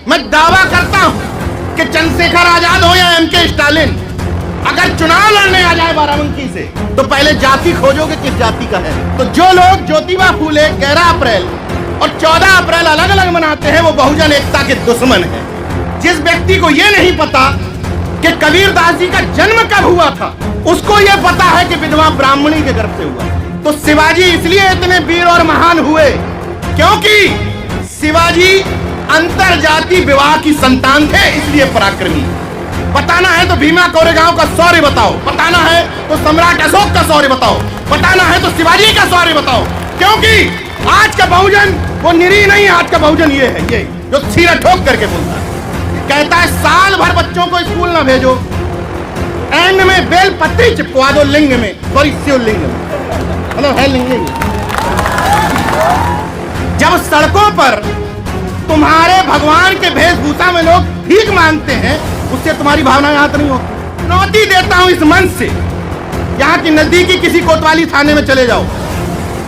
मैं दावा करता हूं कि चंद्रशेखर आजाद हो या एमके स्टालिन, अगर चुनाव लड़ने आ जाए बाराबंकी से तो पहले जाति खोजोगे किस जाति का है। तो जो लोग ज्योतिबा फूले 11 अप्रैल और 14 अप्रैल अलग अलग मनाते हैं वो बहुजन एकता के दुश्मन हैं। जिस व्यक्ति को यह नहीं पता कि कबीरदास जी का जन्म कब हुआ था, उसको यह पता है कि विधवा ब्राह्मणी के गर्भ से हुआ। तो शिवाजी इसलिए इतने वीर और महान हुए क्योंकि शिवाजी अंतरजाति विवाह की संतान थे, इसलिए पराक्रमी। बताना है तो भीमा कोरेगांव का शौर्य बताओ, बताना है तो सम्राट अशोक का शौर्य बताओ, बताना है तो शिवाजी का शौर्य बताओ। क्योंकि आज का बहुजन वो निरी नहीं, आज का बहुजन ये है, ये जो सिरा ठोक करके बोलता है, कहता है साल भर बच्चों को स्कूल ना भेजो, एंड में बेल पत्ती चिपकवा दो लिंग में, सॉरी शिवलिंग में, मतलब है लिंग में। जब सड़कों पर तुम्हारे भगवान के वेशभूषा में लोग भीख मांगते हैं, उससे तुम्हारी भावना याद नहीं होती। चुनौती देता हूं इस मन से, यहाँ की नजदीकी किसी कोतवाली थाने में चले जाओ,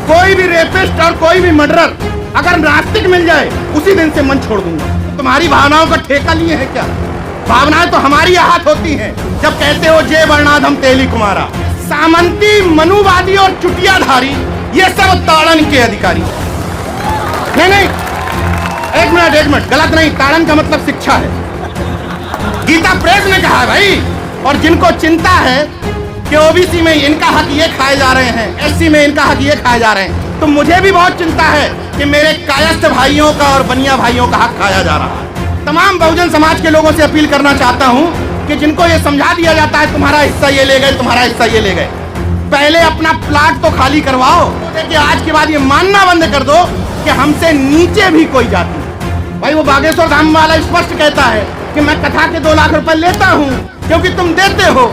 कोई भी रेपिस्ट और कोई भी मर्डरर अगर नास्तिक मिल जाए उसी दिन से मन छोड़ दूंगा। तुम्हारी भावनाओं का ठेका लिए है क्या? भावनाएं तो हमारी आहत होती हैं जब कहते हो जय वर्णाधम तेली कुमारा। सामंती, मनुवादी और चुटियाधारी ये सब ताड़न के अधिकारी। नहीं, एक मिनट, गलत नहीं, ताड़न का मतलब शिक्षा है। गीता प्रेस ने कहा है भाई। और जिनको चिंता है कि ओबीसी में इनका हक ये खाए जा रहे हैं, एससी में इनका हक ये खाए जा रहे हैं, तो मुझे भी बहुत चिंता है कि मेरे कायस्थ भाइयों का और बनिया भाइयों का हक खाया जा रहा है। तमाम बहुजन समाज के लोगों से अपील करना चाहता हूं कि जिनको ये समझा दिया जाता है तुम्हारा हिस्सा ये ले गए, तुम्हारा हिस्सा ये ले गए, पहले अपना प्लाट तो खाली करवाओ। देखिए आज के बाद ये मानना बंद कर दो कि हमसे नीचे भी कोई जाति। भाई वो बागेश्वर धाम वाला स्पष्ट कहता है कि मैं कथा के 2 लाख रुपए लेता हूं क्योंकि तुम देते हो।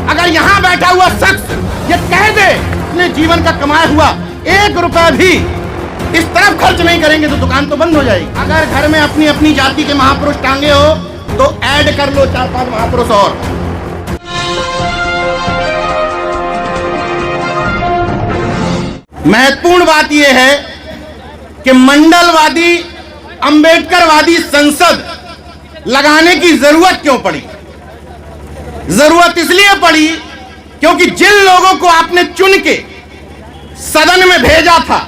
अगर यहाँ बैठा हुआ शख्स ये कह दे अपने जीवन का कमाया हुआ 1 रुपया भी इस तरफ खर्च नहीं करेंगे तो दुकान तो बंद हो जाएगी। अगर घर में अपनी अपनी जाति के महापुरुष टांगे हो तो ऐड कर लो 4-5 महापुरुष और। महत्वपूर्ण बात यह है कि मंडलवादी अंबेडकरवादी संसद लगाने की जरूरत क्यों पड़ी? जरूरत इसलिए पड़ी क्योंकि जिन लोगों को आपने चुन के सदन में भेजा था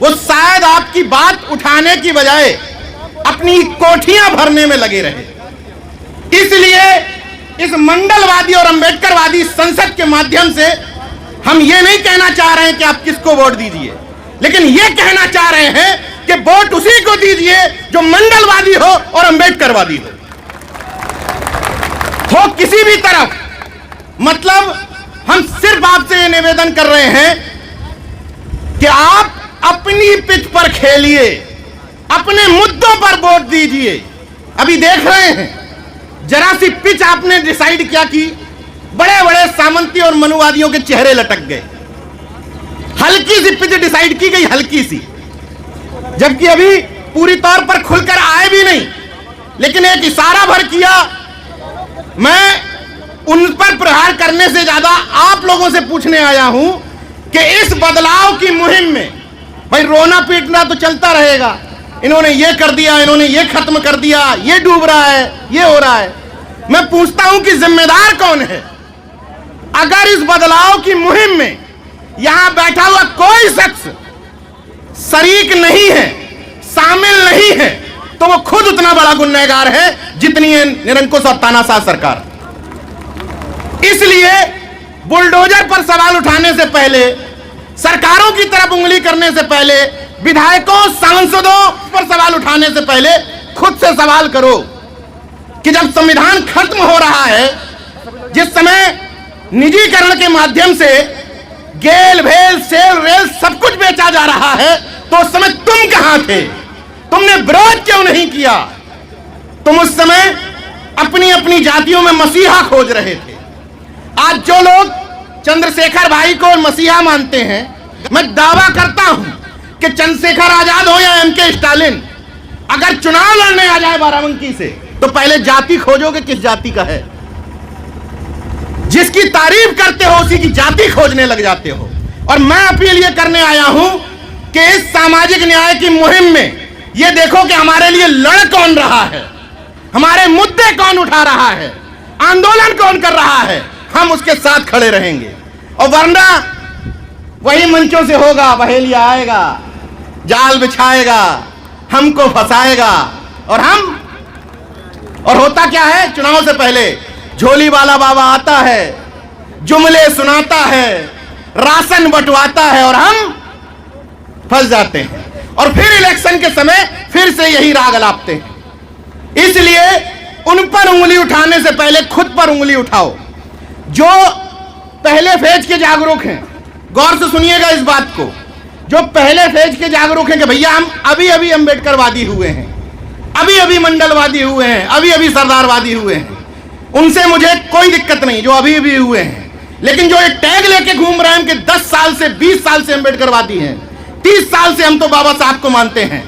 वो शायद आपकी बात उठाने की बजाय अपनी कोठियां भरने में लगे रहे। इसलिए इस मंडलवादी और अंबेडकरवादी संसद के माध्यम से हम ये नहीं कहना चाह रहे हैं कि आप किसको वोट दीजिए, लेकिन ये कहना चाह रहे हैं कि वोट उसी को दीजिए जो मंडलवादी हो और अंबेडकरवादी हो किसी भी तरफ। मतलब हम सिर्फ आपसे ये निवेदन कर रहे हैं कि आप अपनी पिच पर खेलिए, अपने मुद्दों पर वोट दीजिए। अभी देख रहे हैं जरा सी पिच आपने डिसाइड क्या की, बड़े बड़े सामंती और मनुवादियों के चेहरे लटक गए। हल्की सी पिच डिसाइड की गई, हल्की सी, जबकि अभी पूरी तौर पर खुलकर आए भी नहीं, लेकिन एक इशारा भर किया। मैं उन पर प्रहार करने से ज्यादा आप लोगों से पूछने आया हूं कि इस बदलाव की मुहिम में भाई रोना पीटना तो चलता रहेगा। इन्होंने ये कर दिया, इन्होंने ये खत्म कर दिया, ये डूब रहा है, ये हो रहा है। मैं पूछता हूं कि जिम्मेदार कौन है? अगर इस बदलाव की मुहिम में यहां बैठा हुआ कोई शख्स शरीक नहीं है, शामिल नहीं है, तो वो खुद उतना बड़ा गुनहगार है जितनी है निरंकुश और तानाशाह सरकार। इसलिए बुलडोजर पर सवाल उठाने से पहले, सरकारों की तरफ उंगली करने से पहले, विधायकों सांसदों पर सवाल उठाने से पहले खुद से सवाल करो कि जब संविधान खत्म हो रहा है, जिस समय निजीकरण के माध्यम से गेल भेल सेल रेल सब कुछ बेचा जा रहा है, तो उस समय तुम कहां थे? तुमने विरोध क्यों नहीं किया? तुम उस समय अपनी अपनी जातियों में मसीहा खोज रहे थे। आज जो लोग चंद्रशेखर भाई को मसीहा मानते हैं, मैं दावा करता हूं कि चंद्रशेखर आजाद हो या एमके स्टालिन, अगर चुनाव लड़ने आ जाए बाराबंकी से तो पहले जाति खोजोगे किस जाति का है। जिसकी तारीफ करते हो उसी की जाति खोजने लग जाते हो। और मैं अपील ये करने आया हूं कि इस सामाजिक न्याय की मुहिम में ये देखो कि हमारे लिए लड़ कौन रहा है, हमारे मुद्दे कौन उठा रहा है, आंदोलन कौन कर रहा है, हम उसके साथ खड़े रहेंगे। और वरना वही मंचों से होगा, बहेलिया आएगा, जाल बिछाएगा, हमको फंसाएगा, और होता क्या है, चुनाव से पहले झोली वाला बाबा आता है, जुमले सुनाता है, राशन बंटवाता है, और हम फंस जाते हैं। और फिर इलेक्शन के समय फिर से यही राग अलापते हैं। इसलिए उन पर उंगली उठाने से पहले खुद पर उंगली उठाओ। जो पहले फेज के जागरूक हैं, गौर से सुनिएगा इस बात को, जो पहले फेज के जागरूक हैं कि भैया हम अभी अभी अंबेडकरवादी हुए हैं, अभी अभी मंडलवादी हुए हैं, अभी अभी सरदारवादी हुए हैं, उनसे मुझे कोई दिक्कत नहीं, जो अभी अभी हुए हैं। लेकिन जो एक टैग लेके घूम रहे हैं कि 10 साल से 20 साल से अंबेडकरवादी हैं, 30 साल से हम तो बाबा साहब को मानते हैं,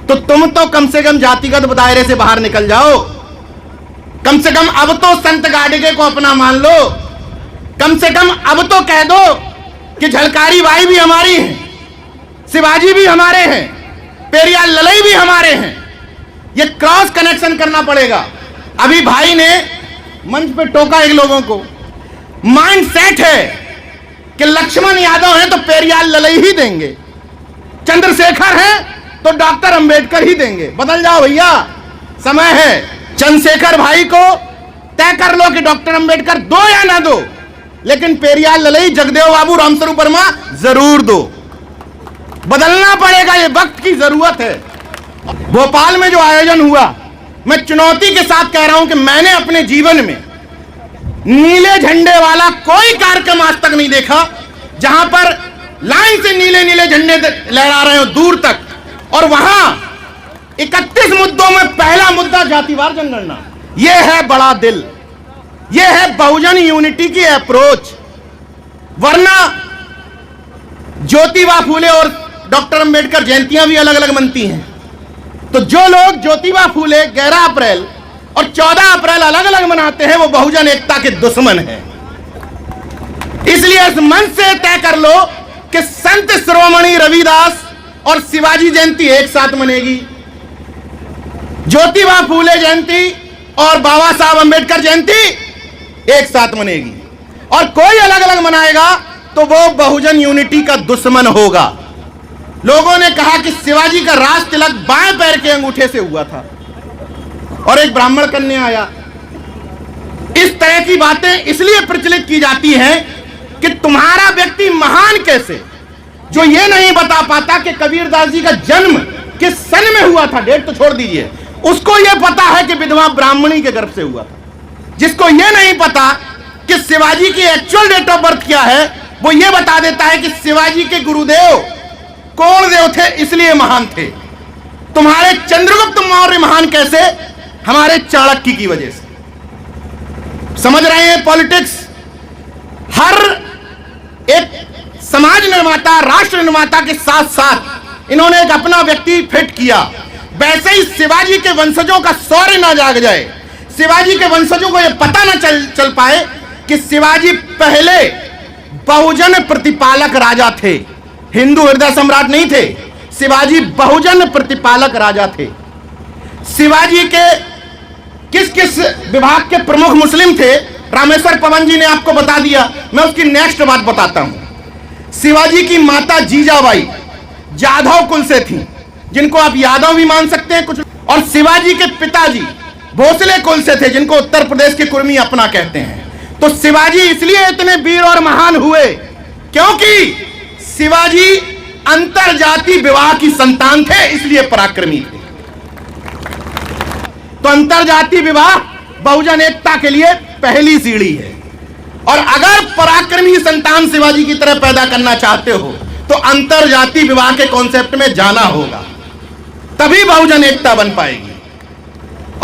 तो तुम तो कम से कम जातिगत दायरे से बाहर निकल जाओ। कम से कम अब तो संत गाडगे को अपना मान लो। कम से कम अब तो कह दो कि झलकारी बाई भी हमारी है, शिवाजी भी हमारे हैं, पेरियार ललई भी हमारे हैं। ये क्रॉस कनेक्शन करना पड़ेगा। अभी भाई ने मंच पे टोका एक लोगों को, माइंड सेट है कि लक्ष्मण यादव हैं तो पेरियार ललई ही देंगे, चंद्रशेखर हैं तो डॉक्टर अंबेडकर ही देंगे। बदल जाओ भैया, समय है। चंद्रशेखर भाई को तय कर लो कि डॉक्टर अंबेडकर दो या ना दो, लेकिन पेरियार ललई, जगदेव बाबू, रामस्वरूप वर्मा जरूर दो। बदलना पड़ेगा, ये वक्त की जरूरत है। भोपाल में जो आयोजन हुआ, मैं चुनौती के साथ कह रहा हूं कि मैंने अपने जीवन में नीले झंडे वाला कोई कार्यक्रम आज तक नहीं देखा जहां पर लाइन से नीले नीले झंडे लहरा रहे हो दूर तक, और वहां 31 मुद्दों में पहला मुद्दा जातिवार जनगणना। यह है बड़ा दिल, यह है बहुजन यूनिटी की अप्रोच। वरना ज्योतिबा फूले और डॉक्टर अंबेडकर जयंतियां भी अलग अलग मनती हैं, तो जो लोग ज्योतिबा फूले 11 अप्रैल और 14 अप्रैल अलग अलग मनाते हैं, वो बहुजन एकता के दुश्मन हैं। इसलिए इस मंच से तय कर लो कि संत शिरोमणि रविदास और शिवाजी जयंती एक साथ मनेगी, ज्योतिबा फूले जयंती और बाबा साहब अंबेडकर जयंती एक साथ मनेगी, और कोई अलग अलग मनाएगा तो वो बहुजन यूनिटी का दुश्मन होगा। लोगों ने कहा कि शिवाजी का राज तिलक बाएं पैर के अंगूठे से हुआ था, और एक ब्राह्मण कन्या आया। इस तरह की बातें इसलिए प्रचलित की जाती हैं कि तुम्हारा व्यक्ति महान कैसे, जो ये नहीं बता पाता कि कबीरदास जी का जन्म किस सन में हुआ था, डेट तो छोड़ दीजिए, उसको यह पता है कि विधवा ब्राह्मणी के गर्भ से हुआ था। जिसको यह नहीं पता कि शिवाजी की एक्चुअल डेट ऑफ बर्थ क्या है, वो ये बता देता है कि शिवाजी के गुरुदेव कौन देव थे, इसलिए महान थे। तुम्हारे चंद्रगुप्त मौर्य महान कैसे? हमारे चाणक्य की वजह से। समझ रहे हैं पॉलिटिक्स? हर एक समाज निर्माता, राष्ट्र निर्माता के साथ साथ इन्होंने एक अपना व्यक्ति फिट किया। वैसे ही शिवाजी के वंशजों का शौर्य ना जाग जाए, शिवाजी के वंशजों को यह पता ना चल पाए कि शिवाजी पहले बहुजन प्रतिपालक राजा थे, हिंदू हृदय सम्राट नहीं थे। शिवाजी बहुजन प्रतिपालक राजा थे। शिवाजी के किस किस विभाग के प्रमुख मुस्लिम थे, रामेश्वर पवन जी ने आपको बता दिया। मैं उसकी नेक्स्ट बात बताता हूं। शिवाजी की माता जीजाबाई जाधव कुल से थी, जिनको आप यादव भी मान सकते हैं कुछ, और शिवाजी के पिताजी भोसले कुल से थे, जिनको उत्तर प्रदेश के कुर्मी अपना कहते हैं। तो शिवाजी इसलिए इतने वीर और महान हुए क्योंकि शिवाजी अंतरजाति विवाह की संतान थे, इसलिए पराक्रमी थे। तो अंतरजाति विवाह बहुजन एकता के लिए पहली सीढ़ी है। और अगर पराक्रमी संतान शिवाजी की तरह पैदा करना चाहते हो तो अंतरजाति विवाह के कॉन्सेप्ट में जाना होगा, तभी बहुजन एकता बन पाएगी।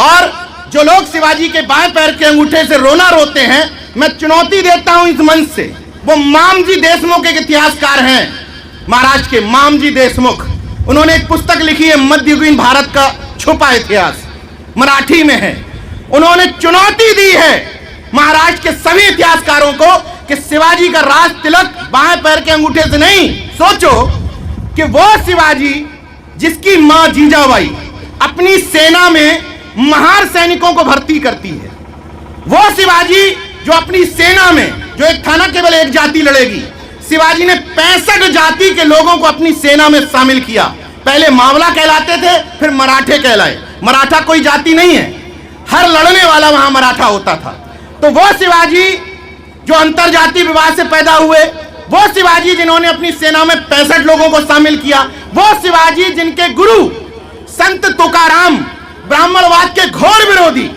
और जो लोग शिवाजी के बाएं पैर के अंगूठे से रोना रोते हैं, मैं चुनौती देता हूं इस मंच से। वो मामजी देशमुख एक इतिहासकार हैं, महाराष्ट्र के मामजी देशमुख। उन्होंने एक पुस्तक लिखी है, मध्ययुगीन भारत का छुपा इतिहास, मराठी में है। उन्होंने चुनौती दी है महाराष्ट्र के सभी इतिहासकारों को कि शिवाजी का राज तिलक बाएं पैर के अंगूठे से नहीं। सोचो कि वो शिवाजी जिसकी मां जीजाबाई अपनी सेना में महार सैनिकों को भर्ती करती है, वो शिवाजी जो अपनी सेना में, जो एक था ना केवल एक जाति लड़ेगी, शिवाजी ने 65 जाति के लोगों को अपनी सेना में शामिल किया। पहले मावला कहलाते थे, फिर मराठे कहलाए। मराठा कोई जाति नहीं है, हर लड़ने वाला वहां मराठा होता था। तो वो शिवाजी जो अंतरजातीय विवाह से पैदा हुए, वो शिवाजी जिन्होंने अपनी सेना में 65 लोगों को शामिल किया, वो शिवाजी जिनके गुरु संत तुकाराम ब्राह्मणवाद के घोर विरोधी,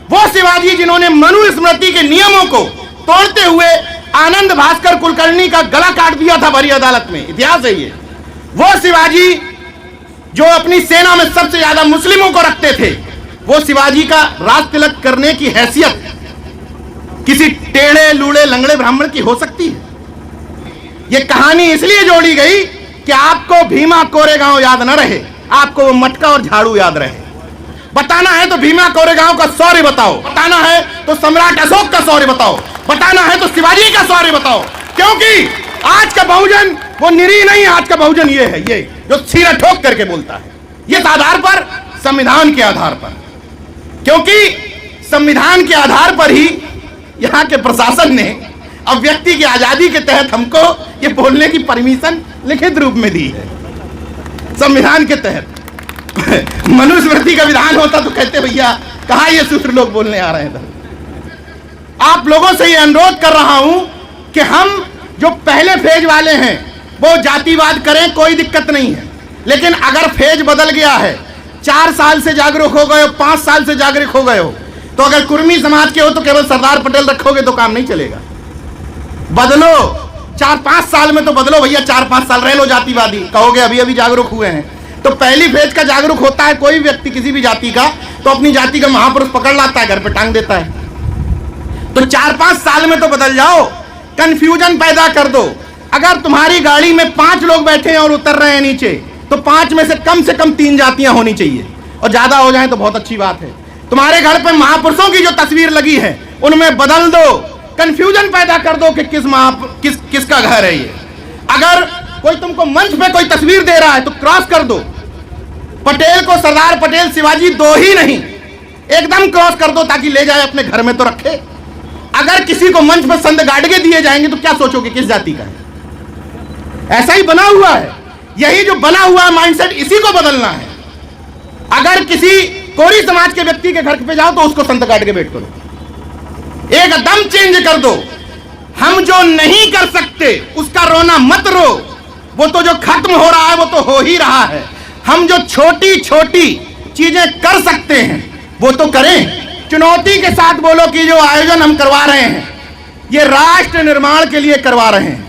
वो शिवाजी जिन्होंने मनुस्मृति के नियमों को तोड़ते हुए आनंद भास्कर कुलकर्णी का गला काट दिया था भरी अदालत में, इतिहास है ये। वो शिवाजी जो अपनी सेना में सबसे ज्यादा मुस्लिमों को रखते थे, वो शिवाजी का राज तिलक करने की हैसियत किसी टेढ़े लूड़े लंगड़े ब्राह्मण की हो सकती है? ये कहानी इसलिए जोड़ी गई कि आपको भीमा कोरेगांव याद न रहे, आपको वो मटका और झाड़ू याद रहे। बताना है तो भीमा कोरेगांव का शौर्य बताओ, बताना है तो सम्राट अशोक का शौर्य बताओ, बताना है तो शिवाजी का शौर्य बताओ। क्योंकि आज का बहुजन वो निरीह नहीं, आज का बहुजन ये है, ये जो सिरा ठोक करके बोलता है, ये आधार पर, संविधान के आधार पर। क्योंकि संविधान के आधार पर ही यहाँ के प्रशासन ने अब व्यक्ति की आजादी के तहत हमको ये बोलने की परमिशन लिखित रूप में दी है, संविधान के तहत। मनुस्मृति का विधान होता तो कहते भैया कहाँ ये सूत्र लोग बोलने आ रहे हैं। आप लोगों से ये अनुरोध कर रहा हूं कि हम जो पहले फेज वाले हैं वो जातिवाद करें, कोई दिक्कत नहीं है। लेकिन अगर फेज बदल गया है, 4 साल से जागरूक हो गए हो, 5 साल से जागरूक हो गए हो, तो अगर कुर्मी समाज के हो तो केवल सरदार पटेल रखोगे तो काम नहीं चलेगा। बदलो, 4-5 साल में तो बदलो भैया, 4-5 साल रह लो जातिवादी, कहोगे अभी अभी जागरूक हुए हैं। तो पहली फेज का जागरूक होता है कोई व्यक्ति किसी भी जाति का, तो अपनी जाति का महापुरुष पकड़ लाता है, घर पे टांग देता है। तो 4-5 साल में तो बदल जाओ, कंफ्यूजन पैदा कर दो। अगर तुम्हारी गाड़ी में 5 लोग बैठे हैं और उतर रहे हैं नीचे, तो 5 में से कम 3 जातियां होनी चाहिए, और ज्यादा हो जाए तो बहुत अच्छी बात है। तुम्हारे घर पे महापुरुषों की जो तस्वीर लगी है उनमें बदल दो, कंफ्यूजन पैदा कर दो कि किसका घर है ये। अगर कोई तुमको मंच पे कोई तस्वीर दे रहा है तो क्रॉस कर दो, पटेल को सरदार पटेल शिवाजी 2 ही नहीं, एकदम क्रॉस कर दो ताकि ले जाए अपने घर में तो रखे। अगर किसी को मंच पर संत गाड़गे दिए जाएंगे तो क्या सोचोगे किस जाति का है? ऐसा ही बना हुआ है, यही जो बना हुआ है माइंडसेट, इसी को बदलना है। अगर किसी कोरी समाज के व्यक्ति के घर पे जाओ तो उसको संत गाड़गे भेंट करो, एकदम चेंज कर दो। हम जो नहीं कर सकते उसका रोना मत रो, वो तो जो खत्म हो रहा है वो तो हो ही रहा है। हम जो छोटी छोटी चीजें कर सकते हैं वो तो करें। चुनौती के साथ बोलो कि जो आयोजन हम करवा रहे हैं ये राष्ट्र निर्माण के लिए करवा रहे हैं।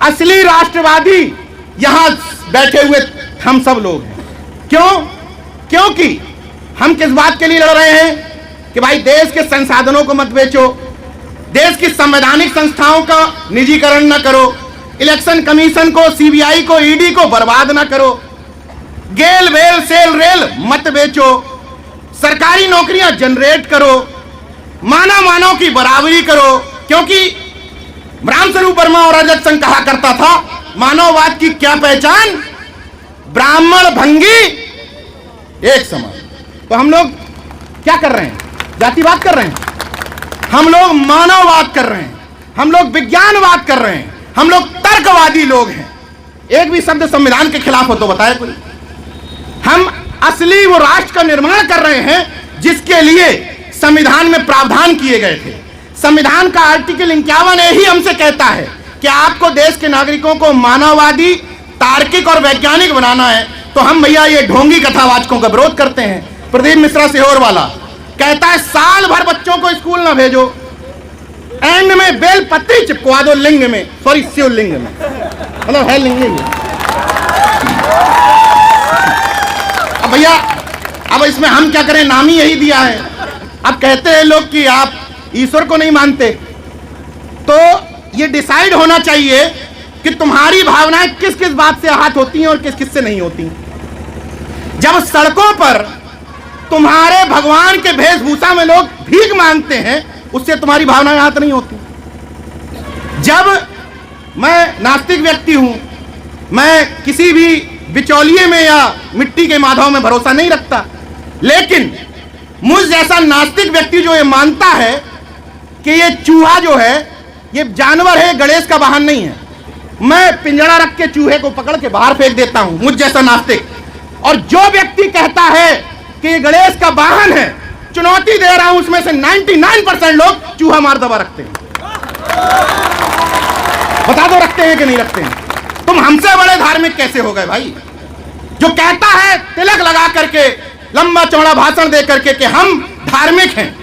असली राष्ट्रवादी यहां बैठे हुए हम सब लोग हैं। क्यों? क्योंकि हम किस बात के लिए लड़ रहे हैं कि भाई देश के संसाधनों को मत बेचो, देश की संवैधानिक संस्थाओं का निजीकरण न करो, इलेक्शन कमीशन को, सीबीआई को, ईडी को बर्बाद ना करो, गेल वेल सेल रेल मत बेचो, सरकारी नौकरियां जनरेट करो, मानव की बराबरी करो। क्योंकि रामस्वरूप वर्मा और अजय सिंह कहा करता था, मानववाद की क्या पहचान? ब्राह्मण भंगी एक समान। तो हम लोग क्या कर रहे हैं? जातिवाद कर रहे हैं, हम लोग मानववाद कर रहे हैं, हम लोग विज्ञानवाद कर रहे हैं, हम लोग तर्कवादी लोग हैं। एक भी शब्द संविधान के खिलाफ हो तो बताए कोई। हम असली वो राष्ट्र का निर्माण कर रहे हैं जिसके लिए संविधान में प्रावधान किए गए थे। संविधान का आर्टिकल 51A ही हमसे कहता है कि आपको देश के नागरिकों को मानववादी, तार्किक और वैज्ञानिक बनाना है। तो हम भैया ये ढोंगी कथावाचकों का विरोध करते हैं। प्रदीप मिश्रा सीहोर वाला कहता है साल भर बच्चों को स्कूल ना भेजो, एंड में बेल पत्ती चिपकवा दो लिंग में, सॉरी शिवलिंग में, मतलब है लिंग में। अब भैया अब इसमें हम क्या करें, नाम ही यही दिया है। अब कहते हैं लोग कि आप ईश्वर को नहीं मानते, तो ये डिसाइड होना चाहिए कि तुम्हारी भावनाएं किस किस बात से आहत होती हैं और किस किस से नहीं होती। जब सड़कों पर तुम्हारे भगवान के वेशभूषा में लोग भीख मांगते हैं, उससे तुम्हारी भावनाएं आहत नहीं होती। जब मैं नास्तिक व्यक्ति हूं, मैं किसी भी बिचौलिए में या मिट्टी के माधव में भरोसा नहीं रखता। लेकिन मुझ जैसा नास्तिक व्यक्ति जो ये मानता है कि ये चूहा जो है ये जानवर है, गणेश का वाहन नहीं है, मैं पिंजरा रख के चूहे को पकड़ के बाहर फेंक देता हूं, मुझ जैसा नास्तिक। और जो व्यक्ति कहता है कि ये गणेश का वाहन है, चुनौती दे रहा हूं, उसमें से 99% लोग चूहा मार दबा रखते हैं। बता दो रखते हैं कि नहीं रखते हैं? तुम हमसे बड़े धार्मिक कैसे हो गए भाई? जो कहता है तिलक लगा करके, लंबा चौड़ा भाषण दे करके कि हम धार्मिक हैं,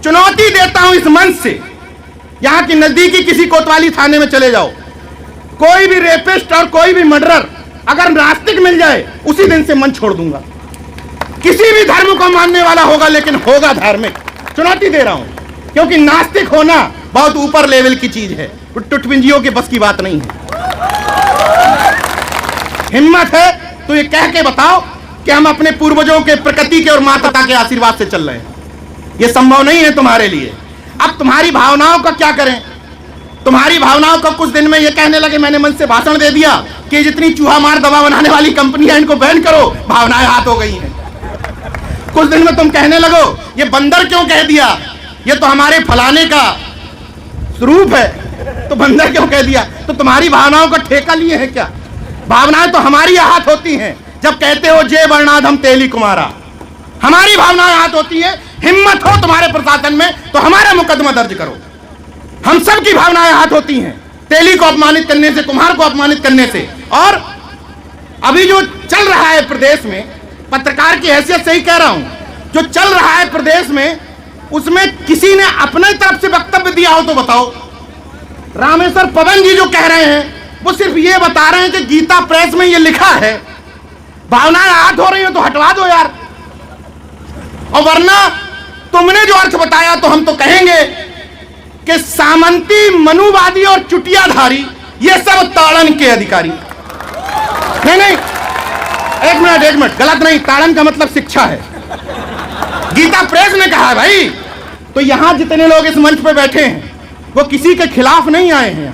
चुनौती देता हूं इस मंच से, यहां की नजदीकी किसी कोतवाली थाने में चले जाओ, कोई भी रेपिस्ट और कोई भी मर्डरर अगर नास्तिक मिल जाए, उसी दिन से मन छोड़ दूंगा। किसी भी धर्म को मानने वाला होगा, लेकिन होगा धार्मिक। चुनौती दे रहा हूं, क्योंकि नास्तिक होना बहुत ऊपर लेवल की चीज है, टुटपिंजियों के बस की बात नहीं है। हिम्मत है तो ये कह के बताओ कि हम अपने पूर्वजों के, प्रकृति के और माता पिता के आशीर्वाद से चल रहे हैं। ये संभव नहीं है तुम्हारे लिए। अब तुम्हारी भावनाओं का क्या करें? तुम्हारी भावनाओं का कुछ दिन में ये कहने लगे, मैंने मन से भाषण दे दिया कि जितनी चूहा मार दवा बनाने वाली कंपनी है इनको बैन करो, भावनाएं हाथ हो गई हैं। कुछ दिन में तुम कहने लगो ये बंदर क्यों कह दिया, ये तो हमारे फलाने का स्वरूप है, तो बंदर क्यों कह दिया? तो तुम्हारी भावनाओं का ठेका लिए है क्या? भावनाएं तो हमारी हाथ होती हैं। जब कहते हो जय वर्णाधम तेली कुमारा, हमारी भावनाएं हाथ होती है। हिम्मत हो तुम्हारे प्रशासन में तो हमारा मुकदमा दर्ज करो। हम सब की भावनाएं हाथ होती हैं, तेली को अपमानित करने से, कुम्हार को अपमानित करने से। और अभी जो चल रहा है प्रदेश में, पत्रकार की हैसियत से ही कह रहा हूं, जो चल रहा है प्रदेश में, उसमें किसी ने अपने तरफ से वक्तव्य दिया हो तो बताओ। रामेश्वर पवन जी जो कह रहे हैं वो सिर्फ ये बता रहे हैं कि गीता प्रेस में ये लिखा है, भावनाएं हाथ हो रही हो तो हटवा दो यार। और वरना तुमने जो अर्थ बताया तो हम तो कहेंगे कि सामंती, मनुवादी और चुटियाधारी ये सब ताड़न के अधिकारी। नहीं, एक मिनट, गलत नहीं, ताड़न का मतलब शिक्षा है, गीता प्रेस ने कहा है भाई। तो यहां जितने लोग इस मंच पे बैठे हैं वो किसी के खिलाफ नहीं आए हैं,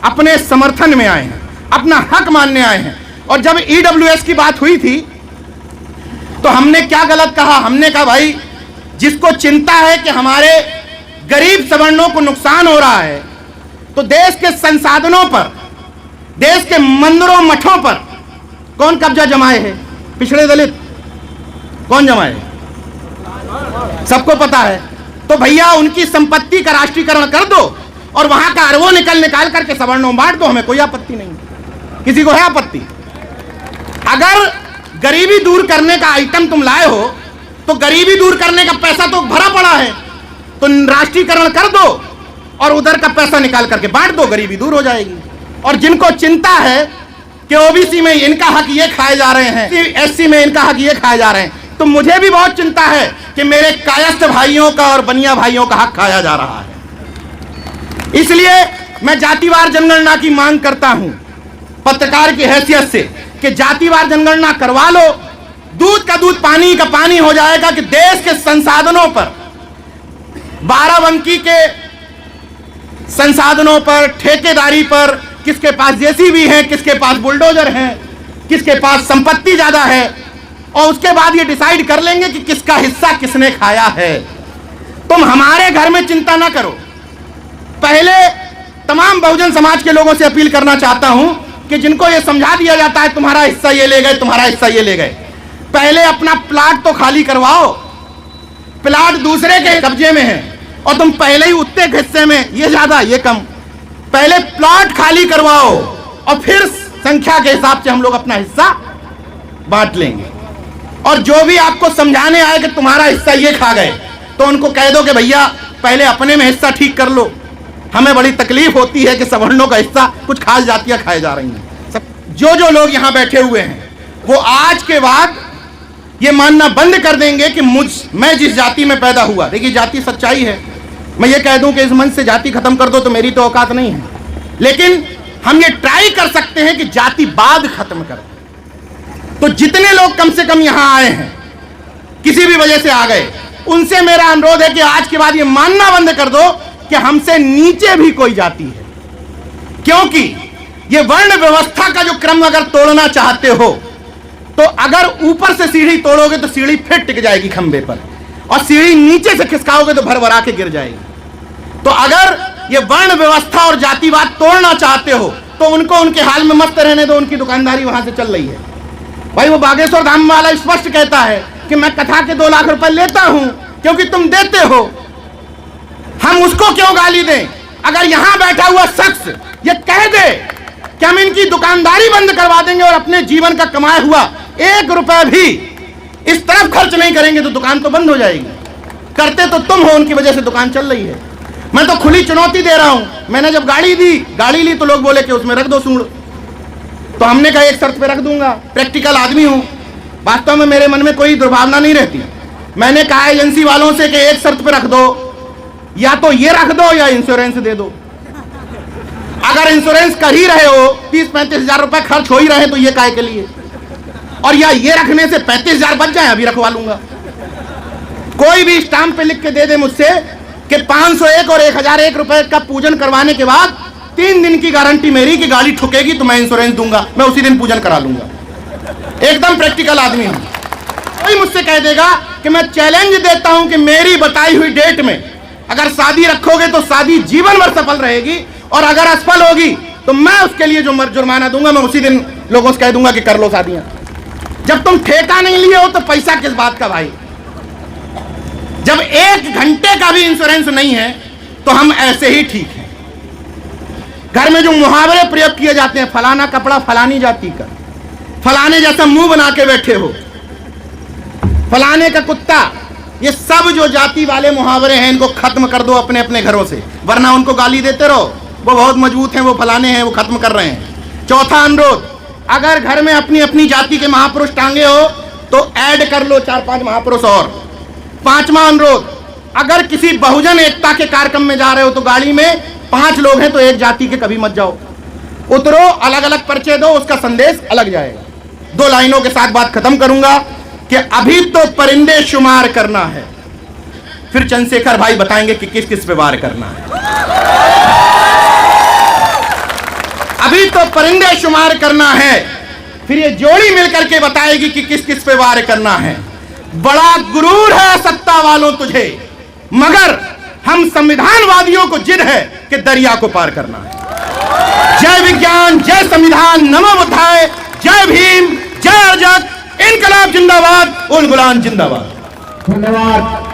अपने समर्थन में आए हैं, अपना हक मानने आए हैं। और जब ईडब्ल्यूएस की बात हुई थी तो हमने क्या गलत कहा? हमने कहा भाई जिसको चिंता है कि हमारे गरीब सवर्णों को नुकसान हो रहा है, तो देश के संसाधनों पर, देश के मंदिरों मठों पर कौन कब्जा जमाए है? पिछड़े दलित। कौन जमाए? सबको पता है। तो भैया उनकी संपत्ति का राष्ट्रीयकरण कर दो और वहां का अरबों निकाल करके सवर्णों बांट दो, हमें कोई आपत्ति नहीं। किसी को है आपत्ति? अगर गरीबी दूर करने का आइटम तुम लाए हो तो गरीबी दूर करने का पैसा तो भरा पड़ा है, तो राष्ट्रीयकरण कर दो और उधर का पैसा निकाल करके बांट दो, गरीबी दूर हो जाएगी। और जिनको चिंता है कि ओबीसी में इनका हक ये खाए जा रहे हैं, एससी में इनका हक ये खाए जा रहे हैं, तो मुझे भी बहुत चिंता है कि मेरे कायस्थ भाइयों का और बनिया भाइयों का हक खाया जा रहा है। इसलिए मैं जातिवार जनगणना की मांग करता हूं पत्रकार की हैसियत से कि जातिवार जनगणना करवा लो, दूध का दूध पानी का पानी हो जाएगा कि देश के संसाधनों पर, बाराबंकी के संसाधनों पर, ठेकेदारी पर, किसके पास जेसीबी है, किसके पास बुलडोजर है, किसके पास संपत्ति ज्यादा है, और उसके बाद ये डिसाइड कर लेंगे कि किसका हिस्सा किसने खाया है। तुम हमारे घर में चिंता ना करो। पहले तमाम बहुजन समाज के लोगों से अपील करना चाहता हूं कि जिनको ये समझा दिया जाता है तुम्हारा हिस्सा ये ले गए, तुम्हारा हिस्सा ये ले गए, पहले अपना प्लाट तो खाली करवाओ। प्लाट दूसरे के कब्जे में है और तुम पहले ही उतने हिस्से में, ये ज्यादा ये कम, पहले प्लाट खाली करवाओ और फिर संख्या के हिसाब से हम लोग अपना हिस्सा बांट लेंगे। और जो भी आपको समझाने आए कि तुम्हारा हिस्सा ये खा गए, तो उनको कह दो कि भैया पहले अपने में हिस्सा ठीक कर लो। हमें बड़ी तकलीफ होती है कि सवर्णों का हिस्सा कुछ खास जातियां खाए जा रही हैं। जो लोग यहां बैठे हुए हैं वो आज के बाद ये मानना बंद कर देंगे कि मैं जिस जाति में पैदा हुआ, देखिए जाति सच्चाई है, मैं ये कह दूं कि इस मंच से जाति खत्म कर दो तो मेरी तो औकात नहीं है, लेकिन हम ये ट्राई कर सकते हैं कि जातिवाद खत्म कर। तो जितने लोग कम से कम यहां आए हैं, किसी भी वजह से आ गए, उनसे मेरा अनुरोध है कि आज के बाद ये मानना बंद कर दो कि हमसे नीचे भी कोई जाति है। क्योंकि ये वर्ण व्यवस्था का जो क्रम अगर तोड़ना चाहते हो तो अगर ऊपर से सीढ़ी तोड़ोगे तो सीढ़ी फिर टिक जाएगी खंबे पर, और सीढ़ी नीचे से खिसकाओगे तो भरभरा के गिर जाएगी। तो अगर ये वर्ण व्यवस्था और जातिवाद तोड़ना चाहते हो तो उनको उनके हाल में मस्त रहने दो, उनकी दुकानदारी वहां से चल रही है। भाई वो बागेश्वर धाम वाला स्पष्ट कहता है कि मैं कथा के 2 लाख रुपए लेता हूं क्योंकि तुम देते हो, हम उसको क्यों गाली दें? अगर यहां बैठा हुआ शख्स ये कह दे कि हम इनकी दुकानदारी बंद करवा देंगे और अपने जीवन का कमाया हुआ 1 रुपए भी इस तरफ खर्च नहीं करेंगे तो दुकान तो बंद हो जाएगी। करते तो तुम हो, उनकी वजह से दुकान चल रही है। मैं तो खुली चुनौती दे रहा हूं। मैंने जब गाड़ी ली तो लोग बोले कि उसमें रख दो सूंड, तो हमने कहा एक शर्त पे रख दूंगा, प्रैक्टिकल आदमी हूं। वास्तव में मेरे मन में कोई दुर्भावना नहीं रहती। मैंने कहा एजेंसी वालों से कि एक शर्त पे रख दो, या तो ये रख दो या इंश्योरेंस दे दो। अगर इंश्योरेंस कर ही रहे हो, 30-35 हजार रुपए खर्च हो ही रहे तो ये काहे के लिए, और या ये रखने से 35 हजार बच जाए, अभी रखवा लूंगा। कोई भी स्टाम्प पे लिख के दे दे मुझसे कि 501 और 1001 रुपए का पूजन करवाने के बाद 3 दिन की गारंटी मेरी कि गाड़ी ठुकेगी तो मैं इंश्योरेंस दूंगा, मैं उसी दिन पूजन करा लूंगा। एकदम प्रैक्टिकल आदमी हूं। कोई मुझसे कह देगा कि मैं चैलेंज देता हूं कि मेरी बताई हुई डेट में अगर शादी रखोगे तो शादी जीवन भर सफल रहेगी, और अगर असफल होगी तो मैं उसके लिए जो जुर्माना दूंगा मैं उसी दिन लोगों से कह दूंगा कि कर लो शादियां। जब तुम ठेका नहीं लिए हो तो पैसा किस बात का भाई? जब 1 घंटे का भी इंश्योरेंस नहीं है तो हम ऐसे ही ठीक हैं। घर में जो मुहावरे प्रयोग किए जाते हैं, फलाना कपड़ा फलानी जाति का, फलाने जैसा मुंह बना के बैठे हो, फलाने का कुत्ता, ये सब जो जाति वाले मुहावरे हैं इनको खत्म कर दो अपने अपने घरों से, वरना उनको गाली देते रहो वो बहुत मजबूत हैं, वो फलाने हैं, वो खत्म कर रहे हैं। चौथा अनुरोध, अगर घर में अपनी अपनी जाति के महापुरुष टांगे हो तो ऐड कर लो 4-5 महापुरुष और। 5वां अनुरोध, अगर किसी बहुजन एकता के कार्यक्रम में जा रहे हो तो गाड़ी में 5 लोग हैं तो एक जाति के कभी मत जाओ, उतरो, अलग अलग परिचय दो, उसका संदेश अलग जाएगा। 2 लाइनों के साथ बात खत्म करूंगा कि अभी तो परिंदे शुमार करना है, फिर चंद्रशेखर भाई बताएंगे कि किस किस पे वार करना है। अभी तो परिंदे शुमार करना है, फिर ये जोड़ी मिलकर के बताएगी कि किस किस पे वार करना है। बड़ा गुरूर है सत्ता वालों तुझे, मगर हम संविधानवादियों को जिद है कि दरिया को पार करना है। जय विज्ञान, जय संविधान, नमो बुद्धाय, जय भीम, जय अर्जक, इनकलाब जिंदाबाद, उल गुलाम जिंदाबाद। धन्यवाद।